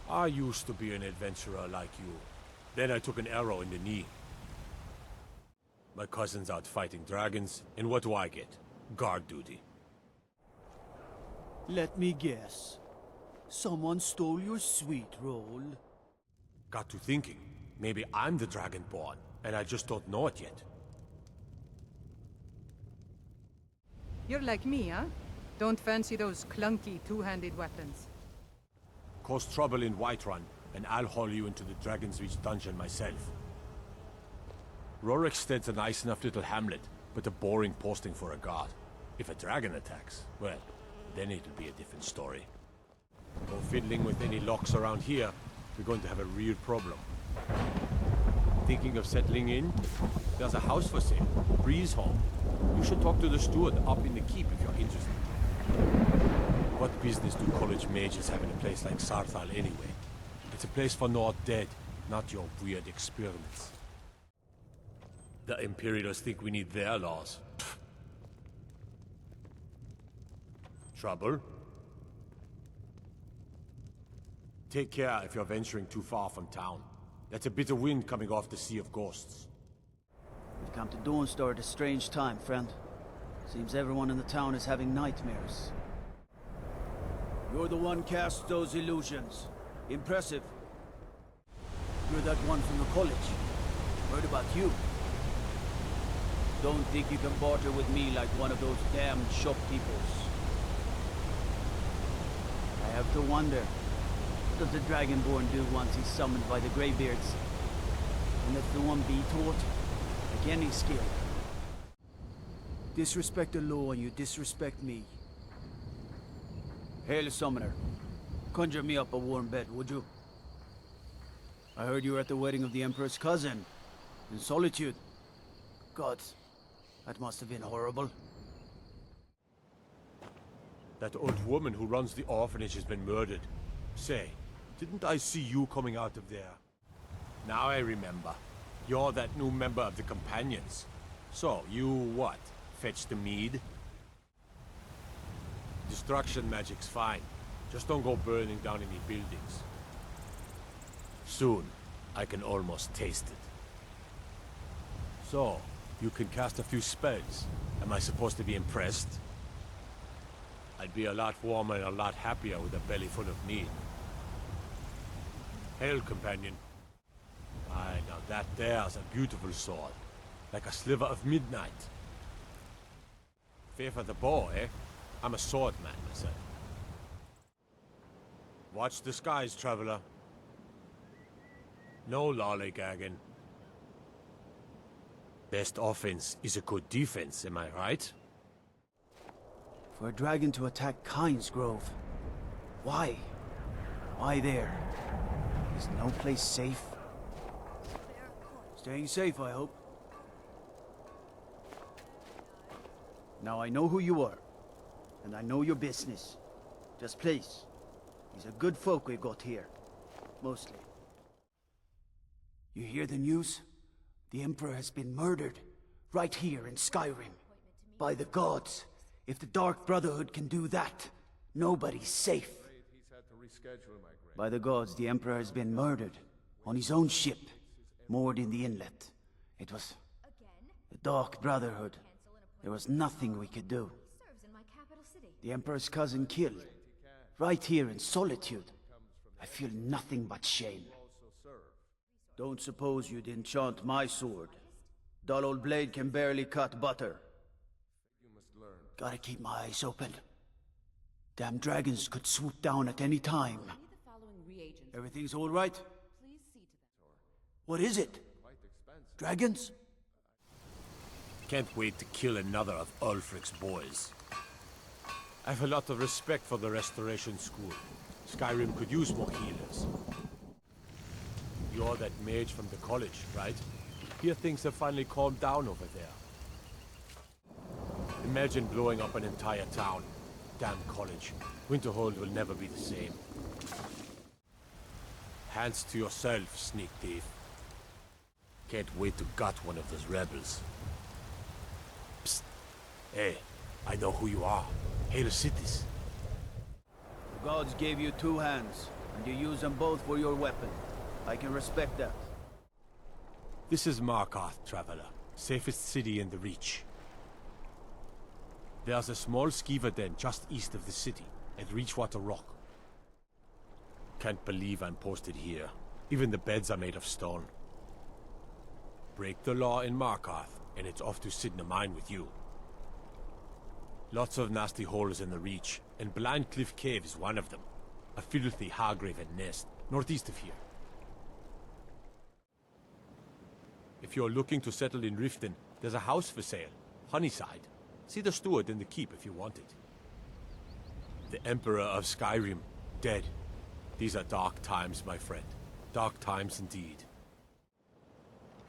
I used to be an adventurer like you. Then I took an arrow in the knee. My cousin's out fighting dragons, and what do I get? Guard duty. Let me guess. Someone stole your sweet roll. Got to thinking. Maybe I'm the Dragonborn, and I just don't know it yet. You're like me, huh? Don't fancy those clunky two-handed weapons. Cause trouble in Whiterun, and I'll haul you into the Dragon's Reach dungeon myself. Rorikstead's a nice enough little hamlet, but a boring posting for a guard. If a dragon attacks, well, then it'll be a different story. Go fiddling with any locks around here, we're going to have a real problem. Thinking of settling in? There's a house for sale, Breeze Home. You should talk to the steward up in the keep if you're interested. What business do college mages have in a place like Sarthal anyway? It's a place for not dead, not your weird experiments. The Imperials think we need their laws. Pfft. Trouble? Take care if you're venturing too far from town. That's a bitter wind coming off the Sea of Ghosts. We've come to Dawnstar at a strange time, friend. Seems everyone in the town is having nightmares. You're the one casts those illusions. Impressive. You're that one from the college. Heard about you. Don't think you can barter with me like one of those damned shopkeepers. I have to wonder, what does the Dragonborn do once he's summoned by the Greybeards? And let the one be taught, like any skill. Disrespect the law and you disrespect me. Hail, Summoner. Conjure me up a warm bed, would you? I heard you were at the wedding of the Emperor's cousin, in Solitude. Gods, that must have been horrible. That old woman who runs the orphanage has been murdered. Say, didn't I see you coming out of there? Now I remember. You're that new member of the Companions. So, you what? Fetch the mead? Destruction magic's fine. Just don't go burning down any buildings. Soon, I can almost taste it. So, you can cast a few spells. Am I supposed to be impressed? I'd be a lot warmer and a lot happier with a belly full of mead. Hail, companion. Aye, now that there's a beautiful sword. Like a sliver of midnight. Fair for the bow, eh? I'm a swordman myself. Watch the skies, traveler. No lollygagging. Best offense is a good defense, am I right? For a dragon to attack Kynes Grove. Why? Why there? Is no place safe? Staying safe, I hope. Now I know who you are. And I know your business. Just please. These are good folk we've got here. Mostly. You hear the news? The Emperor has been murdered. Right here in Skyrim. By the gods. If the Dark Brotherhood can do that, nobody's safe. By the gods, the Emperor has been murdered. On his own ship. Moored in the inlet. It was... the Dark Brotherhood. There was nothing we could do. The Emperor's cousin killed. Right here in Solitude. I feel nothing but shame. Don't suppose you'd enchant my sword. Dull old blade can barely cut butter. Gotta keep my eyes open. Damn dragons could swoop down at any time. Everything's all right? What is it? Dragons? Can't wait to kill another of Ulfric's boys. I've a lot of respect for the Restoration School. Skyrim could use more healers. You're that mage from the college, right? Hear things have finally calmed down over there. Imagine blowing up an entire town. Damn college. Winterhold will never be the same. Hands to yourself, sneak thief. Can't wait to gut one of those rebels. Psst. Hey, I know who you are. Hail cities. The gods gave you two hands, And you use them both for your weapon. I can respect that. This is Markarth, traveler. Safest city in the Reach. There's a small skeever den just east of the city, at Reachwater Rock. Can't believe I'm posted here. Even the beds are made of stone. Break the law in Markarth, and it's off to Sidna Mine with you. Lots of nasty holes in the Reach, and Blind Cliff Cave is one of them. A filthy Hargraven nest, northeast of here. If you're looking to settle in Riften, there's a house for sale, Honeyside. See the steward in the keep if you want it. The Emperor of Skyrim, dead. These are dark times, my friend. Dark times indeed.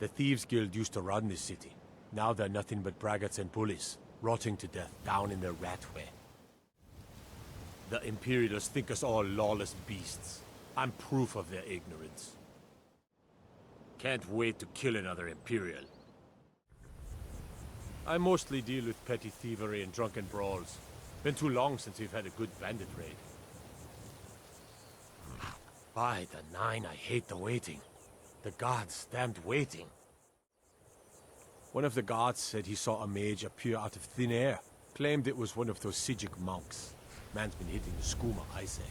The Thieves Guild used to run this city. Now they're nothing but braggarts and bullies, rotting to death down in their ratway. The Imperialists think us all lawless beasts. I'm proof of their ignorance. Can't wait to kill another Imperial. I mostly deal with petty thievery and drunken brawls. Been too long since we've had a good bandit raid. By the nine, I hate the waiting. The gods damned waiting. One of the guards said he saw a mage appear out of thin air. Claimed it was one of those Sijic monks. Man's been hitting the skooma, I say.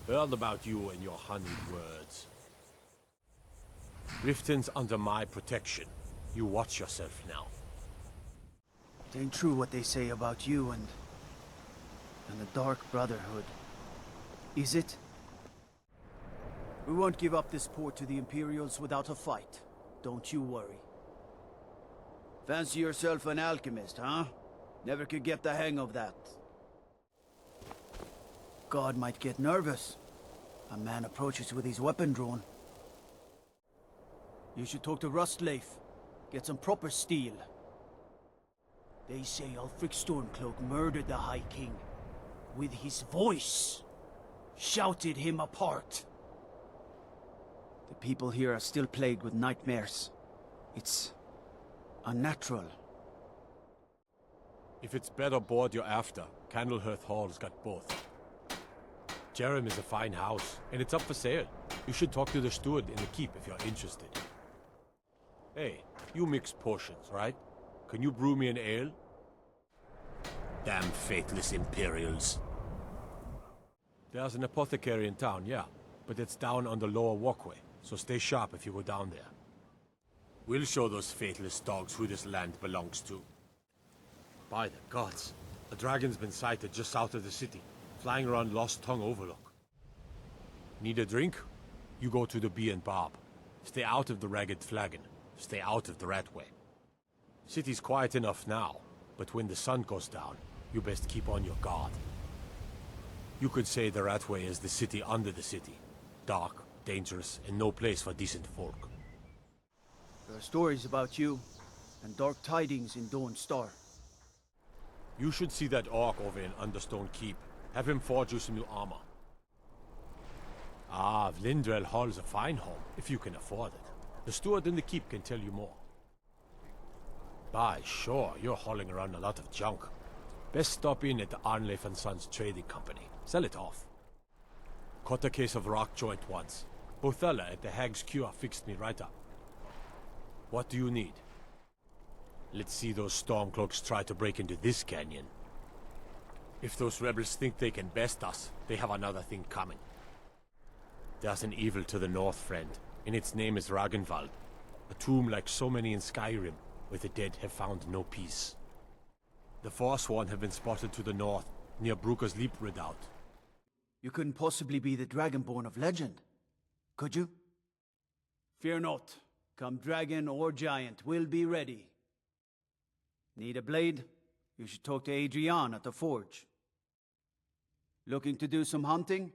Heard about you and your honeyed words. Riften's under my protection. You watch yourself now. It ain't true what they say about you and the Dark Brotherhood. Is it? We won't give up this port to the Imperials without a fight. Don't you worry. Fancy yourself an alchemist, huh? Never could get the hang of that. God might get nervous. A man approaches with his weapon drawn. You should talk to Rustleif. Get some proper steel. They say Ulfric Stormcloak murdered the High King. With his voice. Shouted him apart. The people here are still plagued with nightmares. It's unnatural. If it's bed or board you're after, Candlehearth Hall's got both. Jerem is a fine house, and it's up for sale. You should talk to the steward in the keep if you're interested. Hey, you mix potions, right? Can you brew me an ale? Damn faithless Imperials. There's an apothecary in town, yeah, but it's down on the lower walkway, so stay sharp if you go down there. We'll show those faithless dogs who this land belongs to. By the gods, a dragon's been sighted just south of the city, flying around Lost Tongue Overlook. Need a drink? You go to the Bee and Barb. Stay out of the Ragged Flagon. Stay out of the Ratway. City's quiet enough now, but when the sun goes down, you best keep on your guard. You could say the Ratway is the city under the city. Dark, dangerous, and no place for decent folk. There are stories about you, and dark tidings in Dawn Star. You should see that orc over in Understone Keep. Have him forge you some new armor. Ah, Vlindrel Hall's a fine home, if you can afford it. The steward in the keep can tell you more. By sure, you're hauling around a lot of junk. Best stop in at the Arnleif & Sons Trading Company. Sell it off. Caught a case of rock joint once. Bothella at the Hag's Cure fixed me right up. What do you need? Let's see those Stormcloaks try to break into this canyon. If those rebels think they can best us, they have another thing coming. There's an evil to the north, friend, and its name is Ragnvald. A tomb like so many in Skyrim, where the dead have found no peace. The Forsworn have been spotted to the north, near Brooker's Leap Redoubt. You couldn't possibly be the Dragonborn of legend, could you? Fear not. Come dragon or giant, we'll be ready. Need a blade? You should talk to Adrian at the forge. Looking to do some hunting?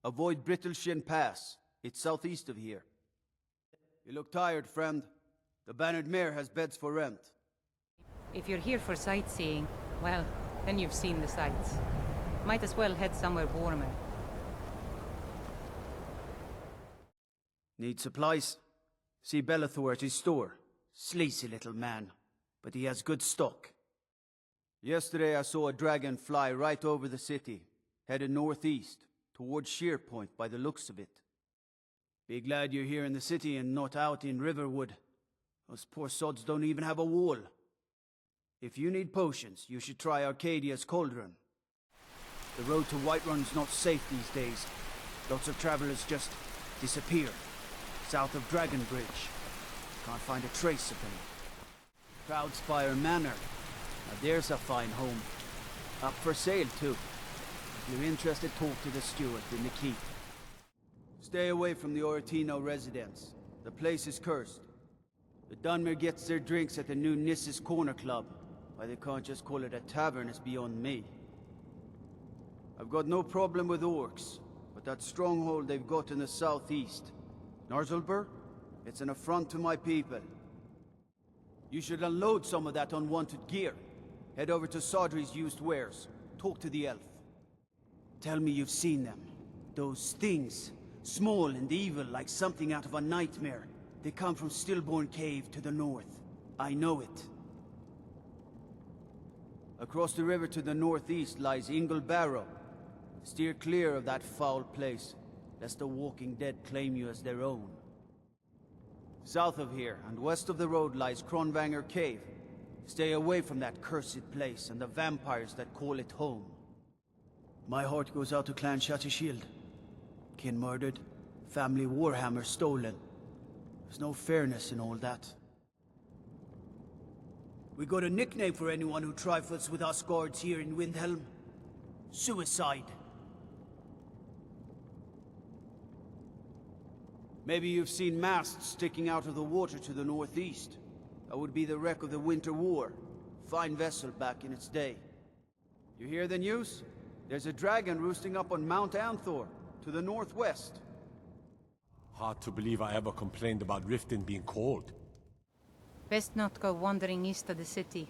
Avoid Brittleshin Pass. It's southeast of here. You look tired, friend. The Bannered Mare has beds for rent. If you're here for sightseeing, well, then you've seen the sights. Might as well head somewhere warmer. Need supplies? See Bellathor at his store. Sleazy little man, but he has good stock. Yesterday I saw a dragon fly right over the city, headed northeast, towards Sheerpoint by the looks of it. Be glad you're here in the city and not out in Riverwood. Those poor sods don't even have a wall. If you need potions, you should try Arcadia's Cauldron. The road to Whiterun's not safe these days. Lots of travelers just disappear. South of Dragon Bridge. Can't find a trace of them. Proudspire Manor. Now there's a fine home. Up for sale, too. If you're interested, talk to the steward in the keep. Stay away from the Oratino residence. The place is cursed. The Dunmer gets their drinks at the new Nissa's Corner Club. Why they can't just call it a tavern is beyond me. I've got no problem with orcs, but that stronghold they've got in the southeast. Narzulbur? It's an affront to my people. You should unload some of that unwanted gear. Head over to Sodri's used wares. Talk to the elf. Tell me you've seen them. Those things. Small and evil like something out of a nightmare. They come from Stillborn Cave to the north. I know it. Across the river to the northeast lies Ingle Barrow. Steer clear of that foul place, lest the Walking Dead claim you as their own. South of here, and west of the road, lies Kronvanger Cave. Stay away from that cursed place and the vampires that call it home. My heart goes out to Clan Shattershield. Kin murdered, family warhammer stolen. There's no fairness in all that. We got a nickname for anyone who trifles with us guards here in Windhelm. Suicide. Maybe you've seen masts sticking out of the water to the northeast. That would be the wreck of the Winter War. Fine vessel back in its day. You hear the news? There's a dragon roosting up on Mount Anthor, to the northwest. Hard to believe I ever complained about Riften being cold. Best not go wandering east of the city.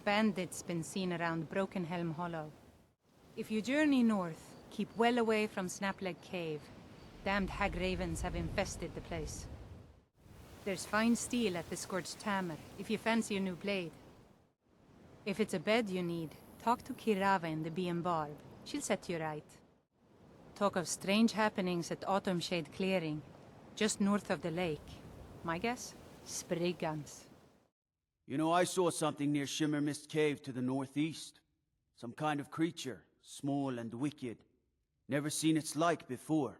Bandits been seen around Brokenhelm Hollow. If you journey north, keep well away from Snapleg Cave. Damned hag ravens have infested the place. There's fine steel at the Scorched Hammer, if you fancy a new blade. If it's a bed you need, talk to Kirava in the Bee and Barb. She'll set you right. Talk of strange happenings at Autumnshade Clearing, just north of the lake. My guess? Spriggans. You know, I saw something near Shimmermist Cave to the northeast. Some kind of creature, small and wicked. Never seen its like before.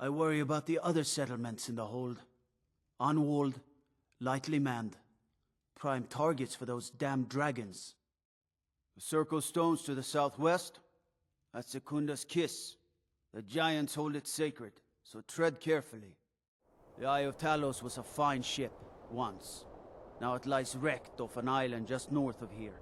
I worry about the other settlements in the hold. Unwalled, lightly manned. Prime targets for those damned dragons. The circle stones to the southwest? That's Secunda's Kiss. The giants hold it sacred, so tread carefully. The Eye of Talos was a fine ship, once. Now it lies wrecked off an island just north of here.